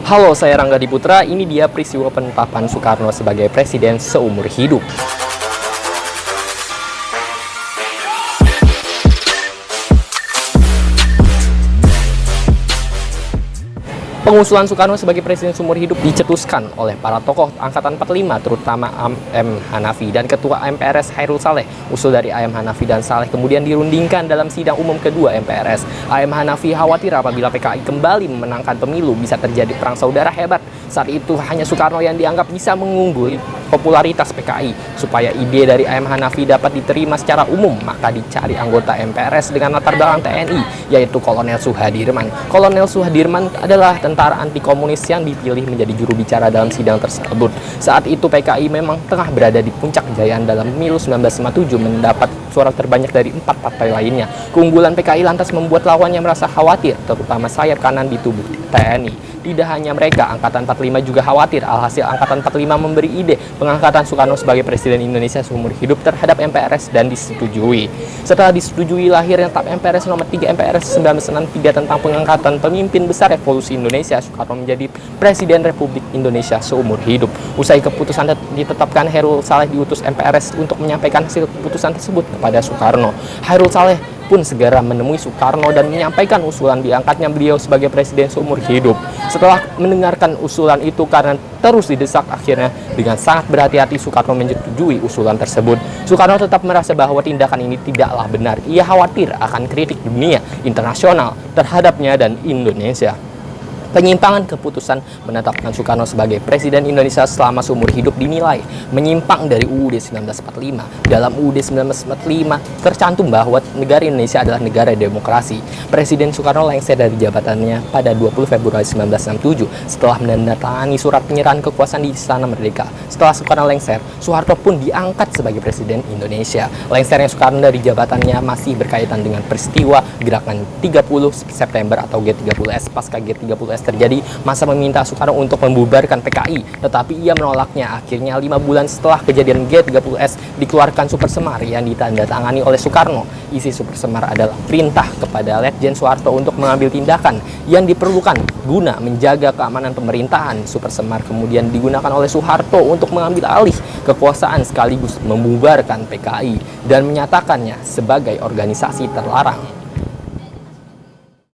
Halo, saya Rangga Diputra. Ini dia peristiwa penetapan Soekarno sebagai presiden seumur hidup. Pengusulan Soekarno sebagai presiden seumur hidup dicetuskan oleh para tokoh Angkatan 45, terutama A.M. Hanafi dan Ketua MPRS Chairul Saleh. Usul dari A.M. Hanafi dan Saleh kemudian dirundingkan dalam sidang umum kedua MPRS. A.M. Hanafi khawatir apabila PKI kembali memenangkan pemilu bisa terjadi perang saudara hebat. Saat itu hanya Soekarno yang dianggap bisa mengungguli popularitas PKI. Supaya ide dari A.M. Hanafi dapat diterima secara umum, maka dicari anggota MPRS dengan latar belakang TNI, yaitu Kolonel Suhadirman. Kolonel Suhadirman adalah tentara anti komunis yang dipilih menjadi juru bicara dalam sidang tersebut. Saat itu PKI memang tengah berada di puncak kejayaan dalam pemilu 1957, mendapat suara terbanyak dari 4 partai lainnya. Keunggulan PKI lantas membuat lawannya merasa khawatir, terutama sayap kanan di tubuh TNI. Tidak hanya mereka, Angkatan 45 juga khawatir. Alhasil Angkatan 45 memberi ide pengangkatan Soekarno sebagai Presiden Indonesia seumur hidup terhadap MPRS dan disetujui. Setelah disetujui, lahirnya TAP MPRS nomor 3 MPRS 1963 tentang pengangkatan pemimpin besar revolusi Indonesia. Soekarno menjadi Presiden Republik Indonesia seumur hidup. Usai keputusan ditetapkan, Chairul Saleh diutus MPRS untuk menyampaikan hasil keputusan tersebut kepada Soekarno. Chairul Saleh pun segera menemui Soekarno dan menyampaikan usulan diangkatnya beliau sebagai presiden seumur hidup. Setelah mendengarkan usulan itu karena terus didesak, akhirnya dengan sangat berhati-hati Soekarno menyetujui usulan tersebut. Soekarno tetap merasa bahwa tindakan ini tidaklah benar. Ia khawatir akan kritik dunia internasional terhadapnya dan Indonesia. Penyimpangan keputusan menetapkan Soekarno sebagai Presiden Indonesia selama seumur hidup dinilai menyimpang dari UUD 1945. Dalam UUD 1945 tercantum bahwa negara Indonesia adalah negara demokrasi. Presiden Soekarno lengser dari jabatannya pada 20 Februari 1967 setelah menandatangani surat penyerahan kekuasaan di Istana Merdeka. Setelah Soekarno lengser, Soeharto pun diangkat sebagai Presiden Indonesia. Lengsernya Soekarno dari jabatannya masih berkaitan dengan peristiwa gerakan 30 September atau G30S. Pasca G30S terjadi, masa meminta Soekarno untuk membubarkan PKI, tetapi ia menolaknya. Akhirnya 5 bulan setelah kejadian G30S dikeluarkan Super Semar yang ditandatangani oleh Soekarno. Isi Super Semar adalah perintah kepada Letjen Soeharto untuk mengambil tindakan yang diperlukan guna menjaga keamanan pemerintahan. Super Semar kemudian digunakan oleh Soeharto untuk mengambil alih kekuasaan sekaligus membubarkan PKI dan menyatakannya sebagai organisasi terlarang.